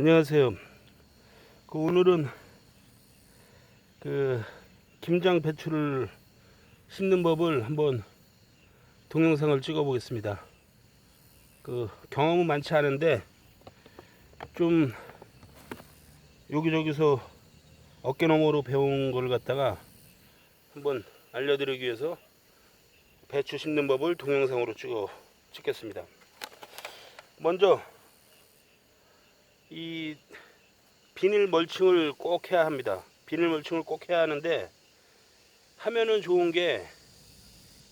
안녕하세요. 오늘은 김장 배추를 심는 법을 한번 동영상을 찍어 보겠습니다. 경험은 많지 않은데 좀 여기저기서 어깨너머로 배운 걸 갖다가 한번 알려드리기 위해서 배추 심는 법을 동영상으로 찍겠습니다. 먼저 이 비닐 멀칭을 꼭 해야 합니다. 비닐 멀칭을 꼭 해야 하는데 하면은 좋은 게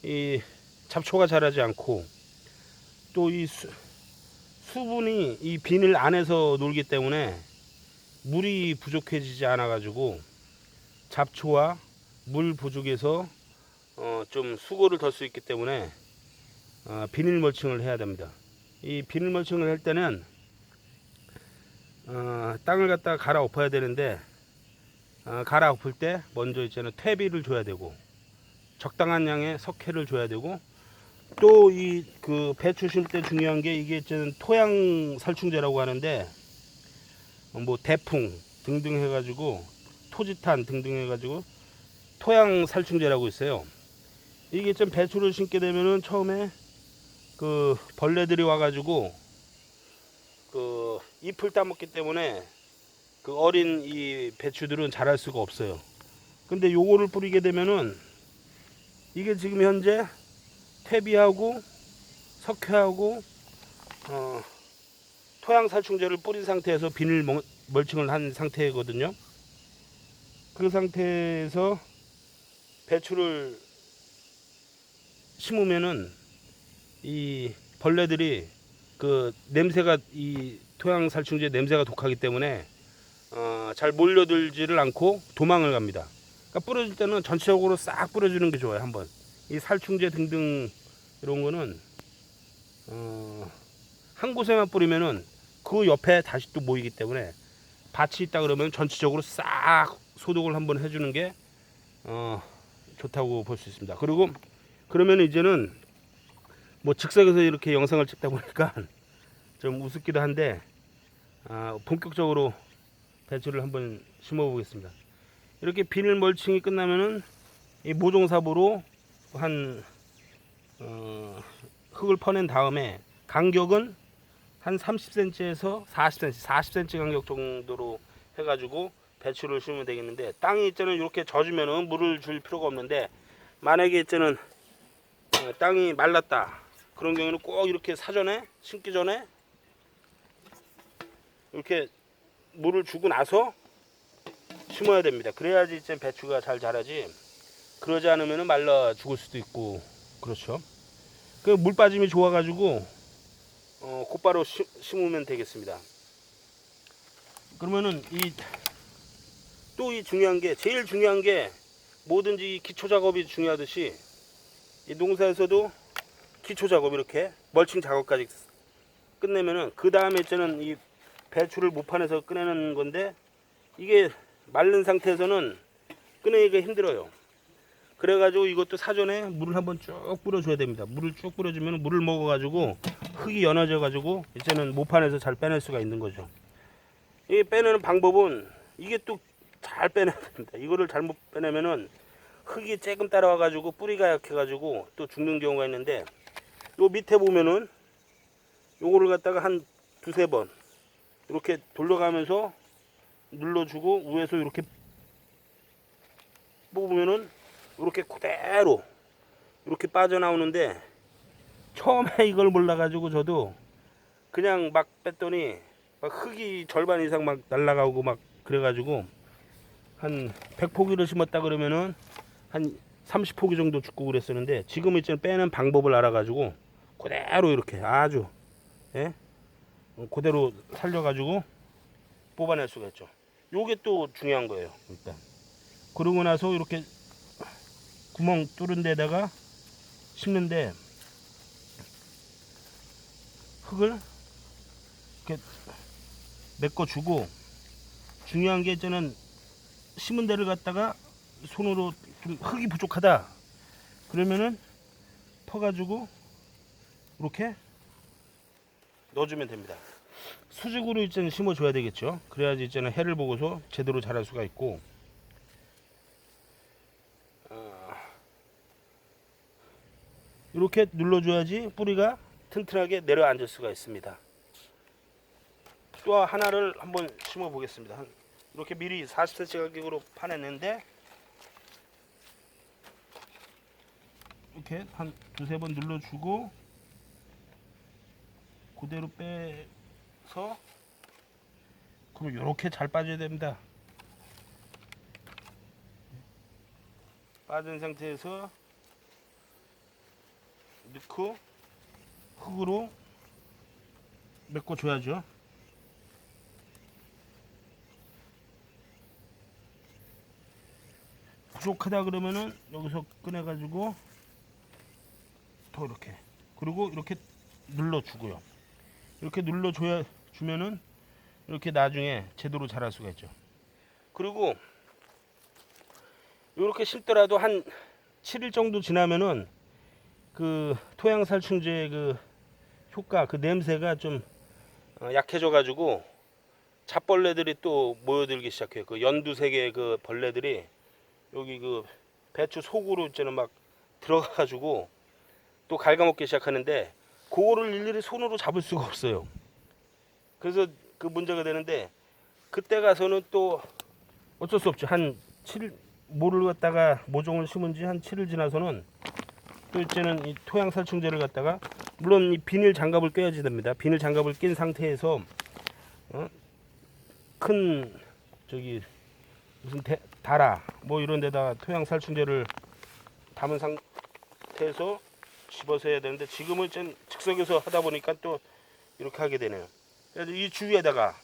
이 잡초가 자라지 않고 또 이 수분이 이 비닐 안에서 놀기 때문에 물이 부족해지지 않아 가지고 잡초와 물 부족에서 좀 수고를 덜 수 있기 때문에 비닐 멀칭을 해야 됩니다. 이 비닐 멀칭을 할 때는 땅을 갖다가 갈아엎어야 되는데 갈아엎을 때 먼저 있잖아요, 퇴비를 줘야 되고 적당한 양의 석회를 줘야 되고 또 이 배추 심을 때 중요한 게 이게 있잖아요, 토양 살충제라고 하는데 뭐 대풍 등등 해가지고 토지탄 등등 해가지고 토양 살충제라고 있어요. 이게 좀 배추를 심게 되면은 처음에 벌레들이 와가지고 잎을 따먹기 때문에 어린 이 배추들은 자랄 수가 없어요. 근데 요거를 뿌리게 되면은 이게 지금 현재 퇴비하고 석회하고 토양 살충제를 뿌린 상태에서 비닐 멀칭을 한 상태거든요. 그 상태에서 배추를 심으면은 이 벌레들이 냄새가 이 토양 살충제 냄새가 독하기 때문에 잘 몰려들지를 않고 도망을 갑니다. 그러니까 뿌려줄 때는 전체적으로 싹 뿌려주는 게 좋아요. 한번 이 살충제 등등 이런 거는 한 곳에만 뿌리면은 그 옆에 다시 또 모이기 때문에 밭이 있다 그러면 전체적으로 싹 소독을 한번 해주는 게 좋다고 볼 수 있습니다. 그리고 그러면 이제는 뭐 즉석에서 이렇게 영상을 찍다 보니까 좀 우습기도 한데 본격적으로 배추를 한번 심어 보겠습니다. 이렇게 비닐 멀칭이 끝나면은 이 모종삽으로 흙을 퍼낸 다음에 간격은 한 30cm에서 40cm 간격 정도로 해가지고 배추를 심으면 되겠는데, 땅이 있잖아요, 이렇게 젖으면은 물을 줄 필요가 없는데 만약에 있잖아요 땅이 말랐다 그런 경우는 꼭 이렇게 사전에 심기 전에 이렇게 물을 주고 나서 심어야 됩니다. 그래야지 이제 배추가 잘 자라지, 그러지 않으면 말라 죽을 수도 있고 그렇죠. 물 빠짐이 좋아가지고 곧바로 심으면 되겠습니다. 그러면은 또 이 중요한 게, 제일 중요한 게 뭐든지 기초 작업이 중요하듯이 이 농사에서도 기초 작업, 이렇게 멀칭 작업까지 끝내면은 그 다음에 이제는 이 배추를 모판에서 꺼내는 건데 이게 마른 상태에서는 꺼내기가 힘들어요. 그래가지고 이것도 사전에 물을 한번 쭉 뿌려줘야 됩니다. 물을 쭉 뿌려주면 물을 먹어가지고 흙이 연어져가지고 이제는 모판에서 잘 빼낼 수가 있는 거죠. 이 빼내는 방법은 이게 또 잘 빼내야 됩니다. 이거를 잘못 빼내면은 흙이 조금 따라와가지고 뿌리가 약해가지고 또 죽는 경우가 있는데, 요 밑에 보면은 요거를 갖다가 한 두세 번 이렇게 돌려가면서 눌러주고 위에서 이렇게 뽑으면은 이렇게 그대로 이렇게 빠져나오는데, 처음에 이걸 몰라가지고 저도 그냥 막 뺐더니 막 흙이 절반 이상 막 날라가고 막 그래가지고 한 100포기를 심었다 그러면은 한 30포기 정도 죽고 그랬었는데, 지금 이제 빼는 방법을 알아가지고 그대로 이렇게 아주 그대로 살려가지고 뽑아낼 수가 있죠. 요게 또 중요한 거예요. 일단 그러고 나서 이렇게 구멍 뚫은 데다가 심는데 흙을 이렇게 메꿔주고, 중요한 게 저는 심은 데를 갖다가 손으로 좀 흙이 부족하다 그러면은 퍼가지고 이렇게 넣어주면 됩니다. 수직으로 있잖아 심어줘야 되겠죠. 그래야지 있잖아 해를 보고서 제대로 자랄 수가 있고. 이렇게 눌러줘야지 뿌리가 튼튼하게 내려앉을 수가 있습니다. 또 하나를 한번 심어 보겠습니다. 이렇게 미리 40cm 가격으로 파냈는데 이렇게 한 두세 번 눌러주고 그대로 빼서 그럼 이렇게 잘 빠져야 됩니다. 빠진 상태에서 넣고 흙으로 메꿔줘야죠. 부족하다 그러면은 여기서 꺼내가지고 더 이렇게, 그리고 이렇게 눌러주고요. 이렇게 눌러줘야 주면은 이렇게 나중에 제대로 자랄 수가 있죠. 그리고 이렇게 심더라도 한 7일 정도 지나면은 그 토양 살충제 그 효과, 그 냄새가 좀 약해져 가지고 잡벌레들이 또 모여들기 시작해요. 그 연두색의 그 벌레들이 여기 그 배추 속으로 있잖아 막 들어가 가지고 또 갉아먹기 시작하는데 그거를 일일이 손으로 잡을 수가 없어요. 그래서 그 문제가 되는데 그때 가서는 또 어쩔 수 없죠. 한 7일 모를 갖다가 모종을 심은 지 한 7일 지나서는 또 이제는 이 토양 살충제를 갖다가 물론 이 비닐 장갑을 껴야지 됩니다. 비닐 장갑을 낀 상태에서 큰 저기 무슨 다라 뭐 이런 데다가 토양 살충제를 담은 상태에서 집어서 해야 되는데 지금은 좀 즉석에서 하다 보니까 또 이렇게 하게 되네요. 그래서 이 주위에다가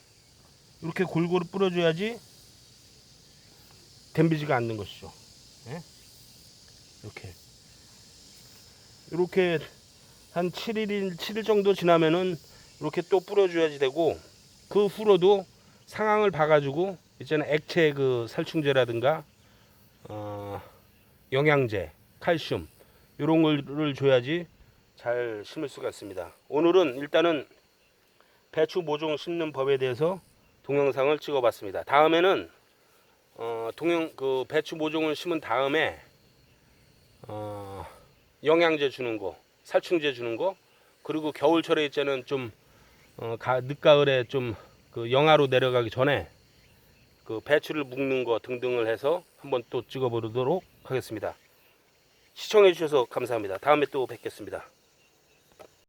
이렇게 골고루 뿌려줘야지 댐비지가 않는 것이죠. 예? 이렇게 한 7일 정도 지나면은 이렇게 또 뿌려줘야지 되고, 그 후로도 상황을 봐가지고 있잖아요 액체 그 살충제라든가 영양제, 칼슘 이런 거를 줘야지 잘 심을 수가 있습니다. 오늘은 일단은 배추 모종 심는 법에 대해서 동영상을 찍어봤습니다. 다음에는 그 배추 모종을 심은 다음에 영양제 주는 거, 살충제 주는 거, 그리고 겨울철에 있자는 좀 늦가을에 좀 그 영하로 내려가기 전에 그 배추를 묶는 거 등등을 해서 한번 또 찍어보도록 하겠습니다. 시청해 주셔서 감사합니다. 다음에 또 뵙겠습니다.